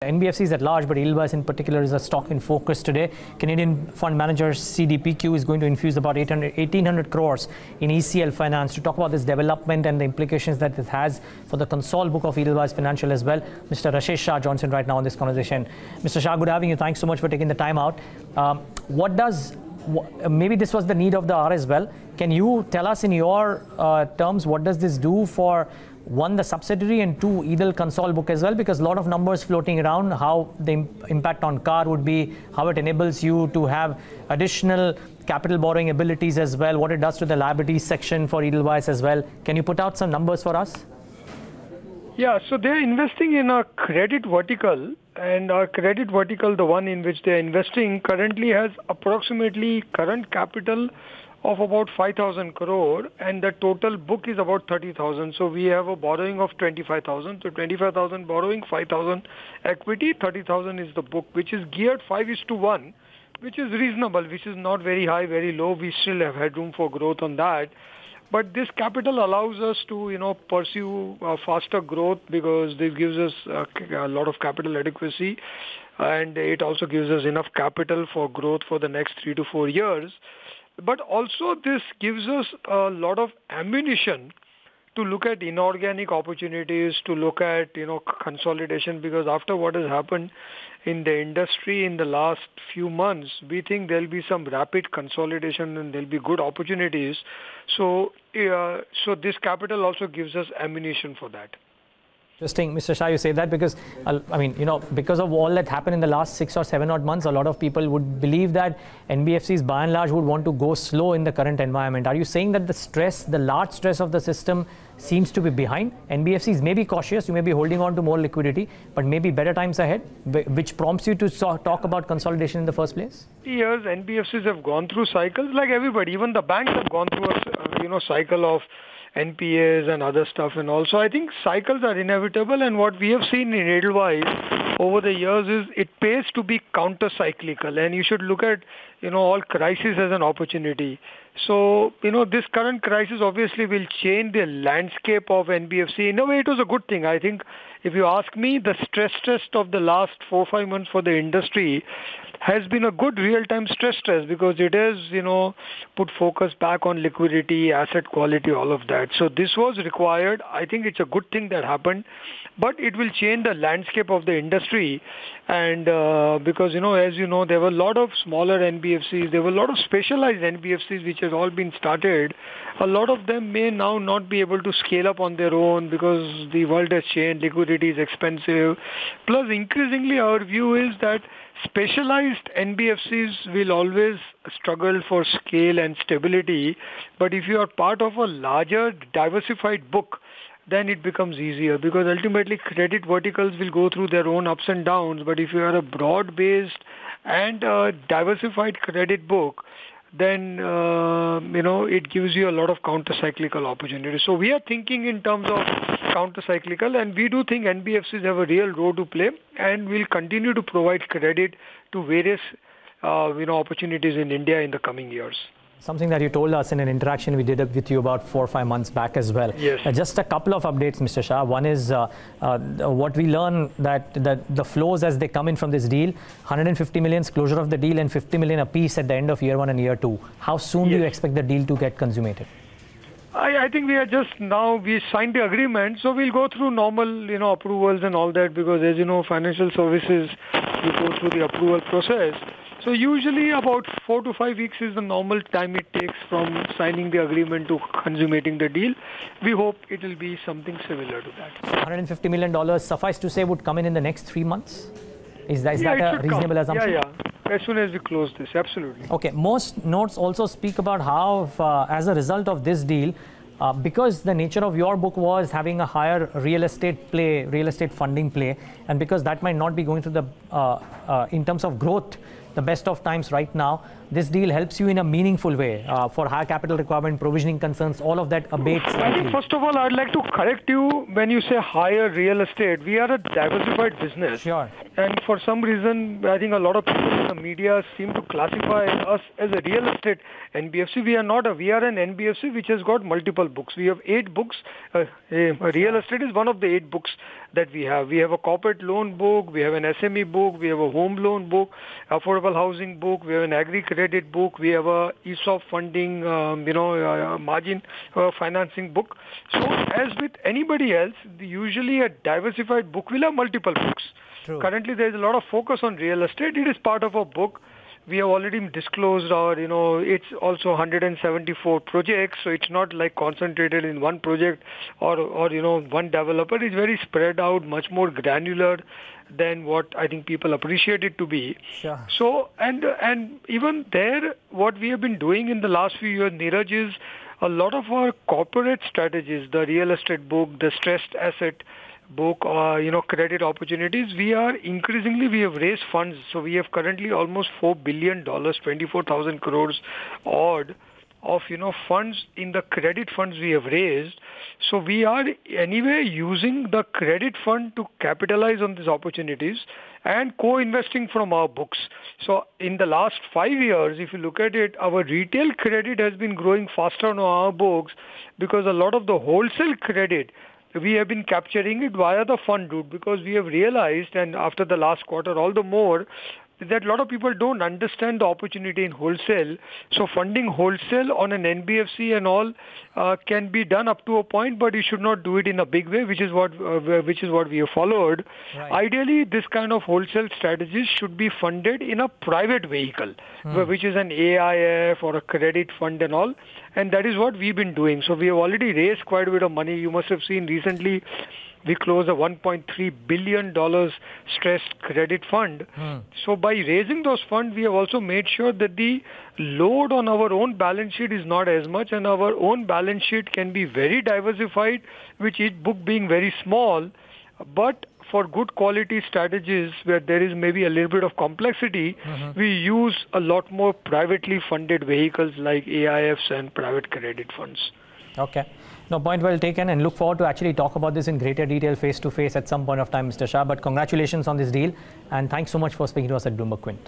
NBFCs at large, but Edelweiss in particular is a stock in focus today. Canadian fund manager CDPQ is going to infuse about 1,800 crores in ECL Finance to talk about this development and the implications that it has for the consolidated book of Edelweiss Financial as well. Mr. Rashesh Shah joins in right now on this conversation. Mr. Shah, good having you. Thanks so much for taking the time out. Maybe this was the need of the hour as well. Can you tell us in your terms, what does this do for one, the subsidiary, and two, Edel console book as well? Because a lot of numbers floating around, how the impact on CAR would be, how it enables you to have additional capital borrowing abilities as well, what it does to the liabilities section for Edelweiss as well. Can you put out some numbers for us? Yeah, so they're investing in a credit vertical, and our credit vertical, the one in which they're investing, currently has approximately current capital of about 5,000 crore, and the total book is about 30,000. So we have a borrowing of 25,000. So 25,000 borrowing, 5,000 equity, 30,000 is the book, which is geared 5:1, which is reasonable, which is not very high, very low. We still have headroom for growth on that. But this capital allows us to, pursue faster growth, because this gives us a lot of capital adequacy, and it also gives us enough capital for growth for the next 3 to 4 years. But also this gives us a lot of ammunition to look at inorganic opportunities, to look at, consolidation, because after what has happened in the industry in the last few months, we think there'll be some rapid consolidation and there'll be good opportunities. So this capital also gives us ammunition for that. Interesting, Mr. Shah, you say that because, because of all that happened in the last 6 or 7 odd months, a lot of people would believe that NBFCs by and large would want to go slow in the current environment. Are you saying that the large stress of the system seems to be behind? NBFCs may be cautious, you may be holding on to more liquidity, but maybe better times ahead, which prompts you to talk about consolidation in the first place? Years, NBFCs have gone through cycles like everybody. Even the banks have gone through a cycle of NPAs and other stuff, and also I think cycles are inevitable, and what we have seen in Edelweiss over the years is it pays to be counter-cyclical, and you should look at all crises as an opportunity. So this current crisis obviously will change the landscape of NBFC. In a way, it was a good thing. I think if you ask me, the stress test of the last 4 or 5 months for the industry has been a good real-time stress test, because it has, put focus back on liquidity, asset quality, all of that. So this was required. I think it's a good thing that happened, but it will change the landscape of the industry. And because, as you know, there were a lot of smaller NBFCs, there were a lot of specialized NBFCs which has all been started. A lot of them may now not be able to scale up on their own because the world has changed, liquidity is expensive. Plus, increasingly, our view is that specialized NBFCs will always struggle for scale and stability, but if you are part of a larger diversified book, then it becomes easier, because ultimately credit verticals will go through their own ups and downs. But if you are a broad-based and diversified credit book, then it gives you a lot of counter-cyclical opportunities. So we are thinking in terms of counter-cyclical, and we do think NBFCs have a real role to play, and will continue to provide credit to various opportunities in India in the coming years. Something that you told us in an interaction we did with you about 4 or 5 months back as well. Yes. Just a couple of updates, Mr. Shah. One is what we learn that the flows as they come in from this deal, 150 million closure of the deal and 50 million apiece at the end of year 1 and year 2. How soon do you expect the deal to get consummated? I think we signed the agreement, so we'll go through normal, approvals and all that, because as you know, financial services, you go through the approval process. So usually about 4 to 5 weeks is the normal time it takes from signing the agreement to consummating the deal. We hope it will be something similar to that. $150 million, suffice to say, would come in the next 3 months? Is that a reasonable assumption? Yeah. As soon as we close this, absolutely. Okay. Most notes also speak about how, as a result of this deal, because the nature of your book was having a higher real estate funding play, and because that might not be going through the, in terms of growth, the best of times right now, this deal helps you in a meaningful way for higher capital requirement, provisioning concerns, all of that abates slightly. First of all, I'd like to correct you when you say higher real estate. We are a diversified business. Sure. And for some reason, I think a lot of people in the media seem to classify us as a real estate NBFC. We are not. We are an NBFC which has got multiple books. We have 8 books. Real estate is one of the 8 books that we have. We have a corporate loan book, we have an SME book, we have a home loan book, affordable housing book, we have an agri credit book, we have a ESOP funding, margin financing book. So as with anybody else, usually a diversified book will have multiple books. True. Currently, there is a lot of focus on real estate. It is part of our book. We have already disclosed our, it's also 174 projects, so it's not like concentrated in one project or one developer. It's very spread out, much more granular than what I think people appreciate it to be. Sure. So, and even there, what we have been doing in the last few years, Neeraj, is a lot of our corporate strategies, the real estate book, the stressed asset book, credit opportunities, we have raised funds. So we have currently almost $4 billion, 24,000 crores odd of, funds in the credit funds we have raised. So we are anyway using the credit fund to capitalize on these opportunities and co-investing from our books. So in the last 5 years, if you look at it, our retail credit has been growing faster on our books because a lot of the wholesale credit, we have been capturing it via the fund route, because we have realized, and after the last quarter all the more, that a lot of people don't understand the opportunity in wholesale. So funding wholesale on an NBFC and all can be done up to a point, but you should not do it in a big way, which is what we have followed. Right. Ideally, this kind of wholesale strategies should be funded in a private vehicle, which is an AIF or a credit fund and all. And that is what we've been doing. So we have already raised quite a bit of money. You must have seen recently we closed a $1.3 billion stressed credit fund. So by raising those funds, we have also made sure that the load on our own balance sheet is not as much, and our own balance sheet can be very diversified, with each book being very small. But for good quality strategies where there is maybe a little bit of complexity, we use a lot more privately funded vehicles like AIFs and private credit funds. Okay. No, point well taken, and look forward to actually talk about this in greater detail face to face at some point of time, Mr. Shah. But congratulations on this deal, and thanks so much for speaking to us at Bloomberg Quint.